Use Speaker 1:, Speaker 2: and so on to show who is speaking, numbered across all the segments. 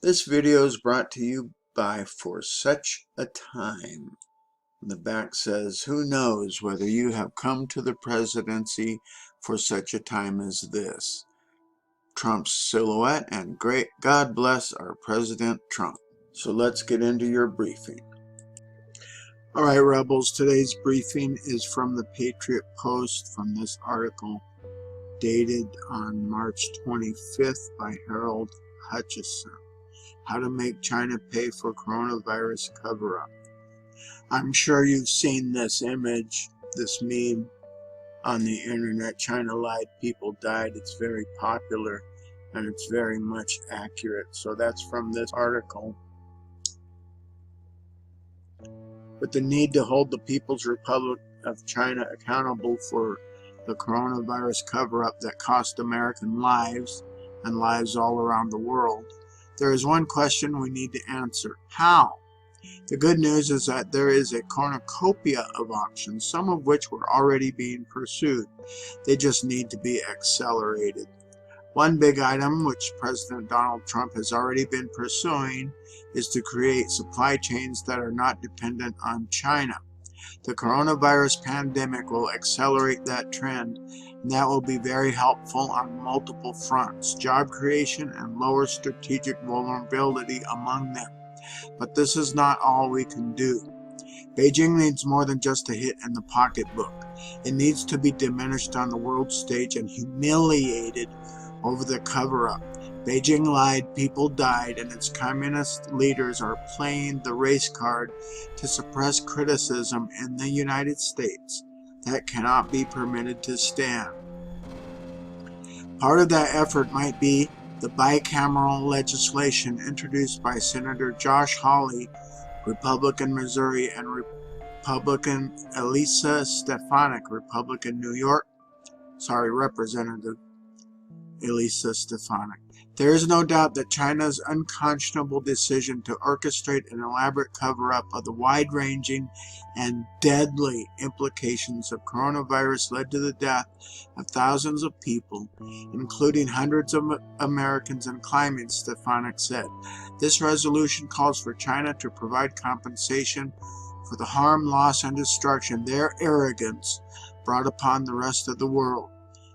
Speaker 1: This video is brought to you by For Such a Time. The back says, who knows whether you have come to the presidency for such a time as this. Trump's silhouette and great God bless our President Trump. So let's get into your briefing. All right, Rebels, today's briefing is from the Patriot Post from this article dated on March 25th by Harold Hutchison. How to make China pay for coronavirus cover-up. I'm sure you've seen this image, this meme on the internet. China lied, people died. It's very popular and it's very much accurate. So that's from this article. But the need to hold the People's Republic of China accountable for the coronavirus cover-up that cost American lives and lives all around the world. There is one question we need to answer. How? The good news is that there is a cornucopia of options, some of which were already being pursued. They just need to be accelerated. One big item which President Donald Trump has already been pursuing is to create supply chains that are not dependent on China. The coronavirus pandemic will accelerate that trend, and that will be very helpful on multiple fronts, job creation and lower strategic vulnerability among them. But this is not all we can do. Beijing needs more than just a hit in the pocketbook. It needs to be diminished on the world stage and humiliated over the cover-up. Beijing lied, people died, and its communist leaders are playing the race card to suppress criticism in the United States. That cannot be permitted to stand. Part of that effort might be the bicameral legislation introduced by Senator Josh Hawley, Republican Missouri, and Republican Elisa Stefanik, Republican New York. Representative Elisa Stefanik. There is no doubt that China's unconscionable decision to orchestrate an elaborate cover-up of the wide-ranging and deadly implications of coronavirus led to the death of thousands of people, including hundreds of Americans and climbing, Stefanik said. This resolution calls for China to provide compensation for the harm, loss, and destruction their arrogance brought upon the rest of the world.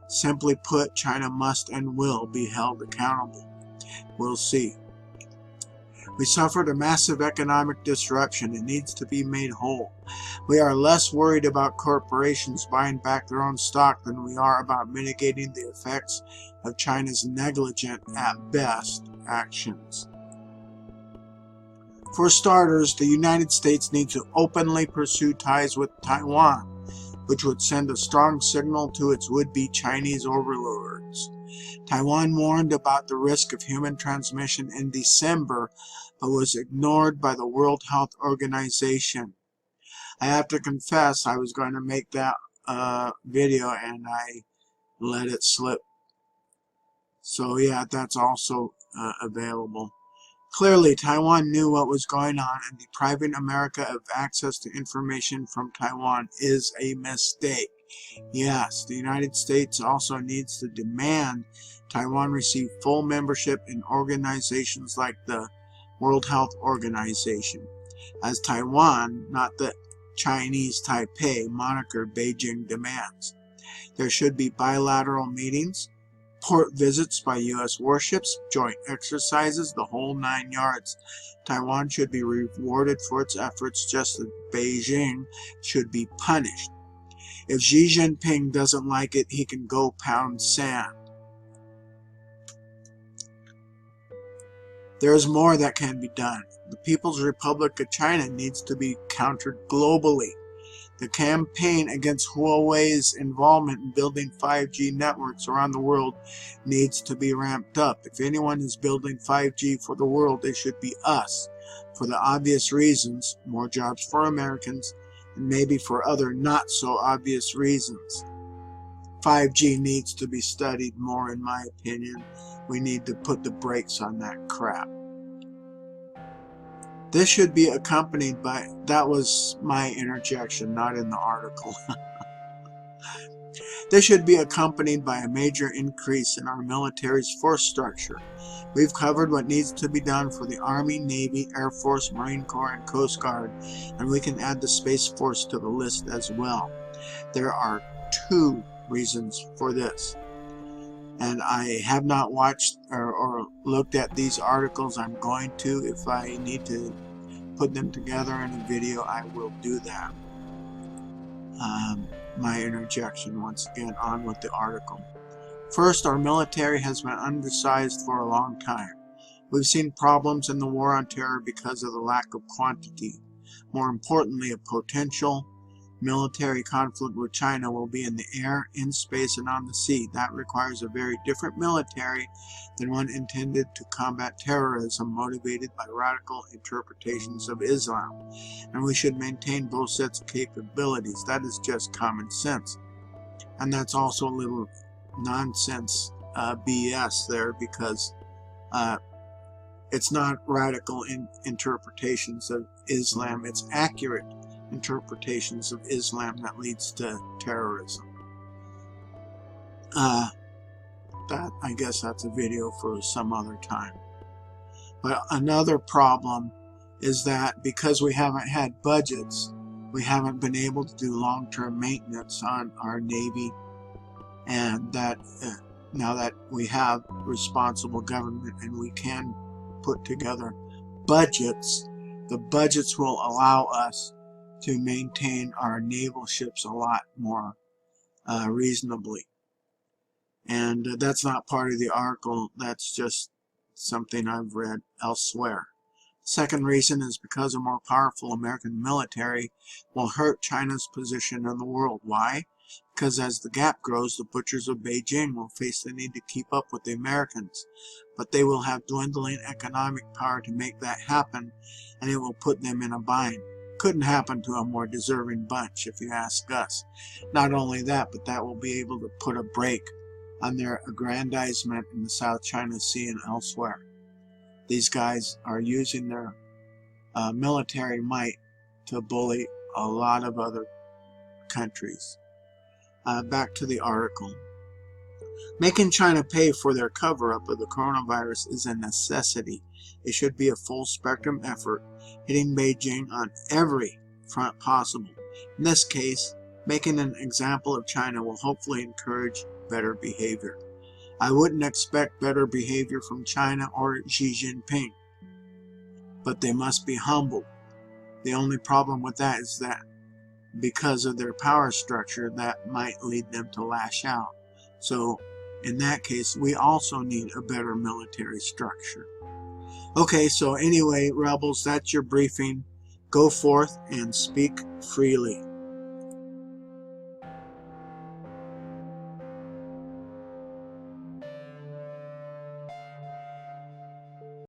Speaker 1: Simply put, China must and will be held accountable. We'll see. We suffered a massive economic disruption. It needs to be made whole. We are less worried about corporations buying back their own stock than we are about mitigating the effects of China's negligent, at best, actions. For starters, the United States needs to openly pursue ties with Taiwan, which would send a strong signal to its would-be Chinese overlords. Taiwan warned about the risk of human transmission in December, but was ignored by the World Health Organization. I have to confess, I was going to make that video and I let it slip. So yeah, that's also available. Clearly, Taiwan knew what was going on, and depriving America of access to information from Taiwan is a mistake. Yes, the United States also needs to demand Taiwan receive full membership in organizations like the World Health Organization, as Taiwan, not the Chinese Taipei moniker Beijing demands. There should be bilateral meetings, port visits by U.S. warships, joint exercises, the whole 9 yards. Taiwan should be rewarded for its efforts, just as Beijing should be punished. If Xi Jinping doesn't like it, he can go pound sand. There is more that can be done. The People's Republic of China needs to be countered globally. The campaign against Huawei's involvement in building 5G networks around the world needs to be ramped up. If anyone is building 5G for the world, it should be us. For the obvious reasons, more jobs for Americans, and maybe for other not so obvious reasons. 5G needs to be studied more, in my opinion. We need to put the brakes on that crap. This should be accompanied by, that was my interjection, not in the article. This should be accompanied by a major increase in our military's force structure. We've covered what needs to be done for the Army, Navy, Air Force, Marine Corps, and Coast Guard, and we can add the Space Force to the list as well. There are 2 reasons for this. And I have not watched or looked at these articles. I'm going to. If I need to put them together in a video, I will do that. My interjection once again on with the article. First, our military has been undersized for a long time. We've seen problems in the war on terror because of the lack of quantity. More importantly, a potential military conflict with China will be in the air, in space, and on the sea. That requires a very different military than one intended to combat terrorism motivated by radical interpretations of Islam. And we should maintain both sets of capabilities. That is just common sense. And that's also a little nonsense BS there, because it's not radical interpretations of Islam, it's accurate interpretations of Islam that leads to terrorism. I guess that's a video for some other time. But another problem is that because we haven't had budgets, we haven't been able to do long-term maintenance on our Navy, and that now that we have responsible government and we can put together budgets, the budgets will allow us to maintain our naval ships a lot more reasonably. And that's not part of the article, that's just something I've read elsewhere. Second reason is because a more powerful American military will hurt China's position in the world. Why? Because as the gap grows, the butchers of Beijing will face the need to keep up with the Americans. But they will have dwindling economic power to make that happen, and it will put them in a bind. Couldn't happen to a more deserving bunch, if you ask us. Not only that, but that will be able to put a brake on their aggrandizement in the South China Sea and elsewhere. These guys are using their military might to bully a lot of other countries. Back to the article. Making China pay for their cover-up of the coronavirus is a necessity. It should be a full-spectrum effort, hitting Beijing on every front possible. In this case, making an example of China will hopefully encourage better behavior. I wouldn't expect better behavior from China or Xi Jinping, but they must be humbled. The only problem with that is that because of their power structure, that might lead them to lash out. So in that case, we also need a better military structure. Okay, so anyway, rebels, that's your briefing. Go forth and speak freely.